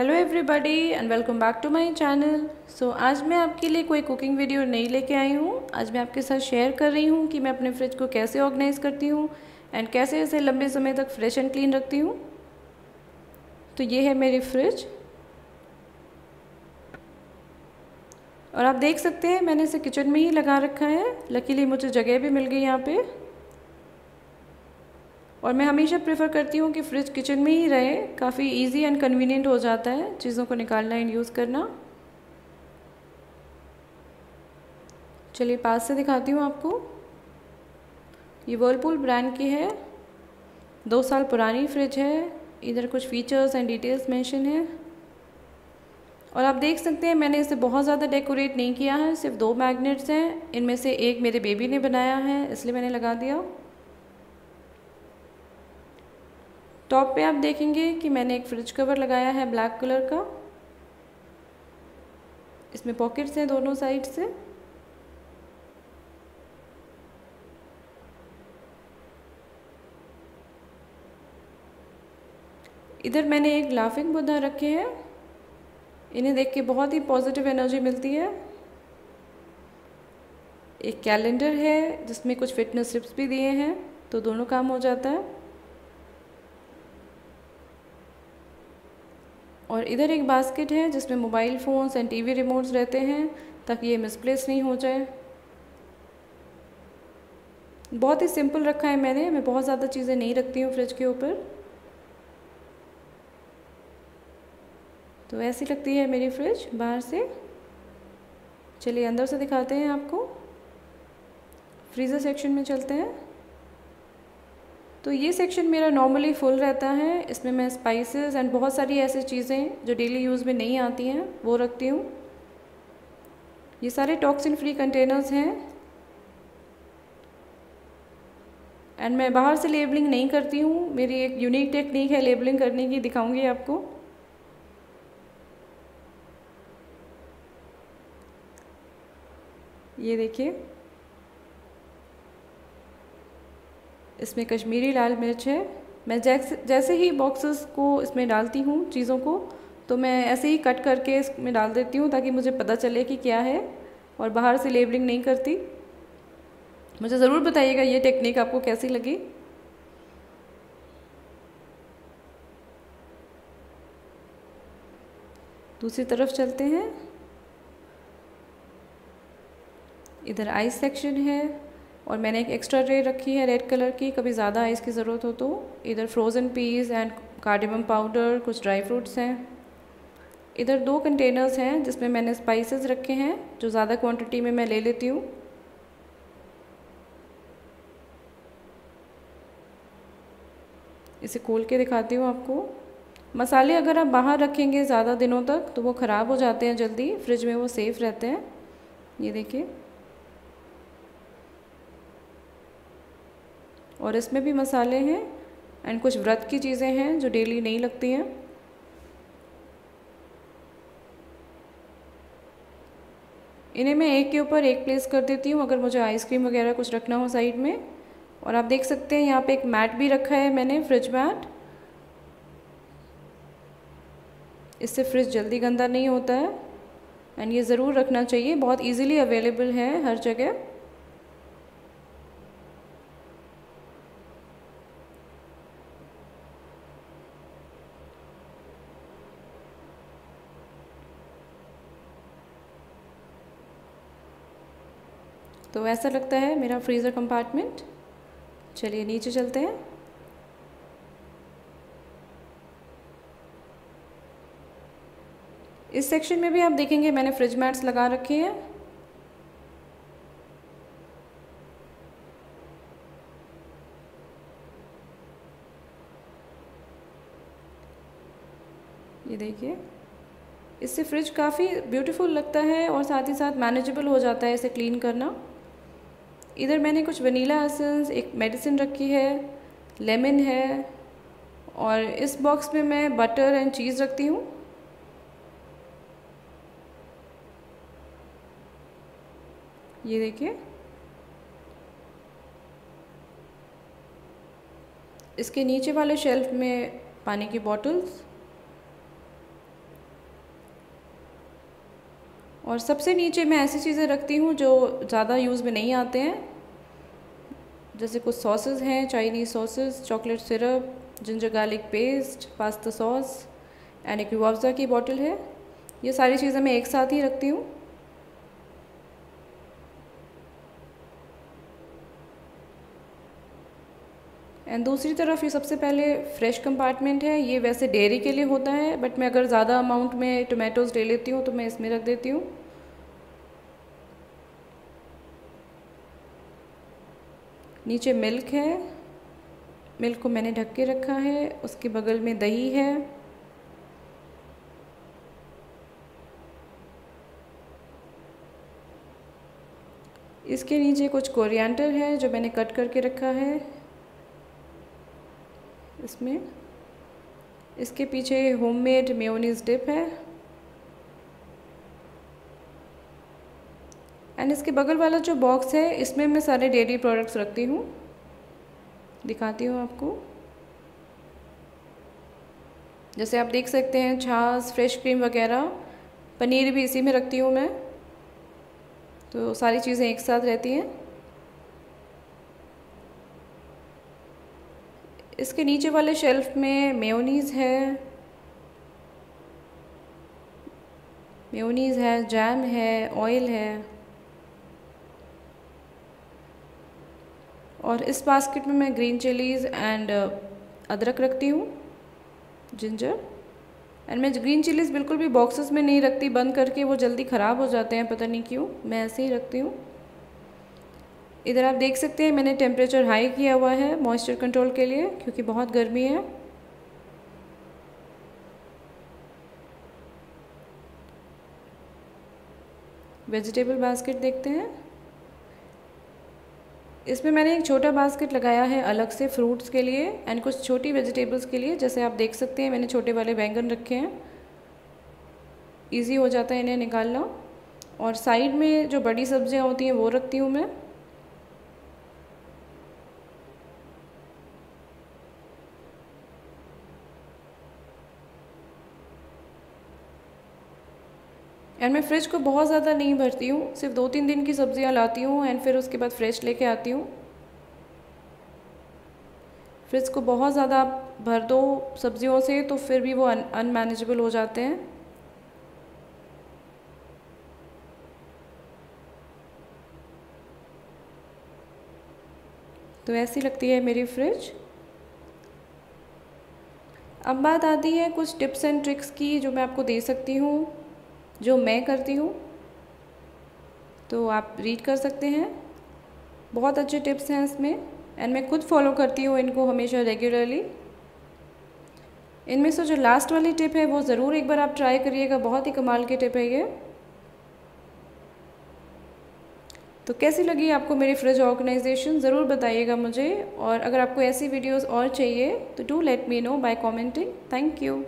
Hello everybody and welcome back to my channel. आज मैं आपके लिए कोई कुकिंग वीडियो नहीं लेके आई हूँ। आज मैं आपके साथ शेयर कर रही हूँ कि मैं अपने फ्रिज को कैसे ऑर्गेनाइज़ करती हूँ एंड कैसे इसे लंबे समय तक फ्रेश एंड क्लीन रखती हूँ। तो ये है मेरी फ्रिज और आप देख सकते हैं मैंने इसे किचन में ही लगा रखा है। लकीली मुझे जगह भी मिल गई यहाँ पे और मैं हमेशा प्रेफर करती हूँ कि फ्रिज किचन में ही रहे। काफ़ी इजी एंड कन्वीनियंट हो जाता है चीज़ों को निकालना एंड यूज़ करना। चलिए पास से दिखाती हूँ आपको। ये वर्लपूल ब्रांड की है, 2 साल पुरानी फ्रिज है। इधर कुछ फीचर्स एंड डिटेल्स मेंशन है और आप देख सकते हैं मैंने इसे बहुत ज़्यादा डेकोरेट नहीं किया है, सिर्फ 2 मैग्नेट्स हैं। इनमें से एक मेरे बेबी ने बनाया है इसलिए मैंने लगा दिया। टॉप पे आप देखेंगे कि मैंने एक फ्रिज कवर लगाया है ब्लैक कलर का। इसमें पॉकेट्स हैं दोनों साइड से। इधर मैंने एक लाफिंग बुद्धा रखे हैं, इन्हें देख के बहुत ही पॉजिटिव एनर्जी मिलती है। एक कैलेंडर है जिसमें कुछ फिटनेस टिप्स भी दिए हैं, तो दोनों काम हो जाता है। और इधर एक बास्केट है जिसमें mobile phones and TV remotes रहते हैं ताकि ये मिसप्लेस नहीं हो जाए। बहुत ही सिंपल रखा है मैं बहुत ज़्यादा चीज़ें नहीं रखती हूँ फ्रिज के ऊपर। तो ऐसी लगती है मेरी फ्रिज बाहर से। चलिए अंदर से दिखाते हैं आपको। फ्रीज़र सेक्शन में चलते हैं। तो ये सेक्शन मेरा नॉर्मली फुल रहता है। इसमें मैं स्पाइसेस एंड बहुत सारी ऐसी चीज़ें जो डेली यूज़ में नहीं आती हैं वो रखती हूँ। ये सारे टॉक्सिन फ्री कंटेनर्स हैं एंड मैं बाहर से लेबलिंग नहीं करती हूँ। मेरी एक यूनिक टेक्निक है लेबलिंग करने की, दिखाऊंगी आपको। ये देखिए, इसमें कश्मीरी लाल मिर्च है। मैं जैसे ही बॉक्सेस को इसमें डालती हूँ चीज़ों को, तो मैं ऐसे ही कट करके इसमें डाल देती हूँ ताकि मुझे पता चले कि क्या है, और बाहर से लेबलिंग नहीं करती। मुझे ज़रूर बताइएगा ये टेक्निक आपको कैसी लगी। दूसरी तरफ चलते हैं। इधर आइस सेक्शन है और मैंने एक एक्स्ट्रा ट्रे रखी है रेड कलर की, कभी ज़्यादा आइस की ज़रूरत हो तो। इधर frozen peas and cardamom powder, कुछ ड्राई फ्रूट्स हैं। इधर 2 कंटेनर्स हैं जिसमें मैंने स्पाइसेस रखे हैं जो ज़्यादा क्वांटिटी में मैं ले लेती हूँ। इसे खोल के दिखाती हूँ आपको। मसाले अगर आप बाहर रखेंगे ज़्यादा दिनों तक तो वो ख़राब हो जाते हैं जल्दी, फ्रिज में वो सेफ़ रहते हैं। ये देखिए, और इसमें भी मसाले हैं एंड कुछ व्रत की चीज़ें हैं जो डेली नहीं लगती हैं। इन्हें मैं एक के ऊपर एक प्लेस कर देती हूँ अगर मुझे आइसक्रीम वगैरह कुछ रखना हो साइड में। और आप देख सकते हैं यहाँ पे एक मैट भी रखा है मैंने, फ्रिज मैट। इससे फ्रिज जल्दी गंदा नहीं होता है एंड ये ज़रूर रखना चाहिए, बहुत इजीली अवेलेबल है हर जगह। तो ऐसा लगता है मेरा फ्रीज़र कंपार्टमेंट। चलिए नीचे चलते हैं। इस सेक्शन में भी आप देखेंगे मैंने फ्रिज मैट्स लगा रखे हैं। ये देखिए, इससे फ्रिज काफ़ी ब्यूटीफुल लगता है और साथ ही साथ मैनेजेबल हो जाता है इसे क्लीन करना। इधर मैंने कुछ वनीला एसेंस, एक मेडिसिन रखी है, लेमन है, और इस बॉक्स में मैं बटर एंड चीज़ रखती हूँ। ये देखिए, इसके नीचे वाले शेल्फ में पानी की बॉटल्स, और सबसे नीचे मैं ऐसी चीज़ें रखती हूँ जो ज़्यादा यूज़ में नहीं आते हैं, जैसे कुछ सॉसेस हैं, Chinese sauces, chocolate syrup, ginger garlic paste, pasta sauce and एक रूह अफ़ज़ा की बॉटल है। ये सारी चीज़ें मैं एक साथ ही रखती हूँ। एंड दूसरी तरफ ये सबसे पहले फ्रेश कंपार्टमेंट है। ये वैसे डेयरी के लिए होता है, बट मैं अगर ज़्यादा अमाउंट में टोमेटोज़ ले लेती हूँ तो मैं इसमें रख देती हूँ। नीचे मिल्क है, मिल्क को मैंने ढक के रखा है। उसके बगल में दही है। इसके नीचे कुछ कोरिएंडर है जो मैंने कट करके रखा है इसमें। इसके पीछे होममेड मेयोनीज़ डिप है। एंड इसके बगल वाला जो बॉक्स है इसमें मैं सारे डेयरी प्रोडक्ट्स रखती हूँ, दिखाती हूँ आपको। जैसे आप देख सकते हैं छाछ, फ्रेश क्रीम वगैरह, पनीर भी इसी में रखती हूँ मैं, तो सारी चीज़ें एक साथ रहती हैं। इसके नीचे वाले शेल्फ में मेयोनीज़ है, जैम है, ऑयल है। और इस बास्केट में मैं ग्रीन चिलीज़ एंड अदरक रखती हूँ, जिंजर। एंड मैं ग्रीन चिलीज़ बिल्कुल भी बॉक्सेस में नहीं रखती बंद करके, वो जल्दी ख़राब हो जाते हैं, पता नहीं क्यों, मैं ऐसे ही रखती हूँ। इधर आप देख सकते हैं मैंने टेम्परेचर हाई किया हुआ है मॉइस्चर कंट्रोल के लिए, क्योंकि बहुत गर्मी है। वेजिटेबल बास्केट देखते हैं। इसमें मैंने एक छोटा बास्केट लगाया है अलग से फ्रूट्स के लिए एंड कुछ छोटी वेजिटेबल्स के लिए। जैसे आप देख सकते हैं मैंने छोटे वाले बैंगन रखे हैं, इजी हो जाता है इन्हें निकालना। और साइड में जो बड़ी सब्जियां होती हैं वो रखती हूँ मैं। एंड मैं फ्रिज को बहुत ज़्यादा नहीं भरती हूँ, सिर्फ 2-3 दिन की सब्जियाँ लाती हूँ एंड फिर उसके बाद फ्रेश लेके आती हूँ। फ्रिज को बहुत ज़्यादा भर दो सब्जियों से तो फिर भी वो अनमैनेजेबल हो जाते हैं। तो ऐसी लगती है मेरी फ्रिज। अब बात आती है कुछ टिप्स एंड ट्रिक्स की जो मैं आपको दे सकती हूँ, जो मैं करती हूँ, तो आप रीड कर सकते हैं। बहुत अच्छे टिप्स हैं इसमें एंड मैं खुद फॉलो करती हूँ इनको हमेशा रेगुलरली। इनमें से जो लास्ट वाली टिप है वो ज़रूर एक बार आप ट्राई करिएगा, बहुत ही कमाल की टिप है ये। तो कैसी लगी आपको मेरी फ्रिज ऑर्गेनाइजेशन, ज़रूर बताइएगा मुझे। और अगर आपको ऐसी वीडियोस और चाहिए तो do let me know by commenting. Thank you.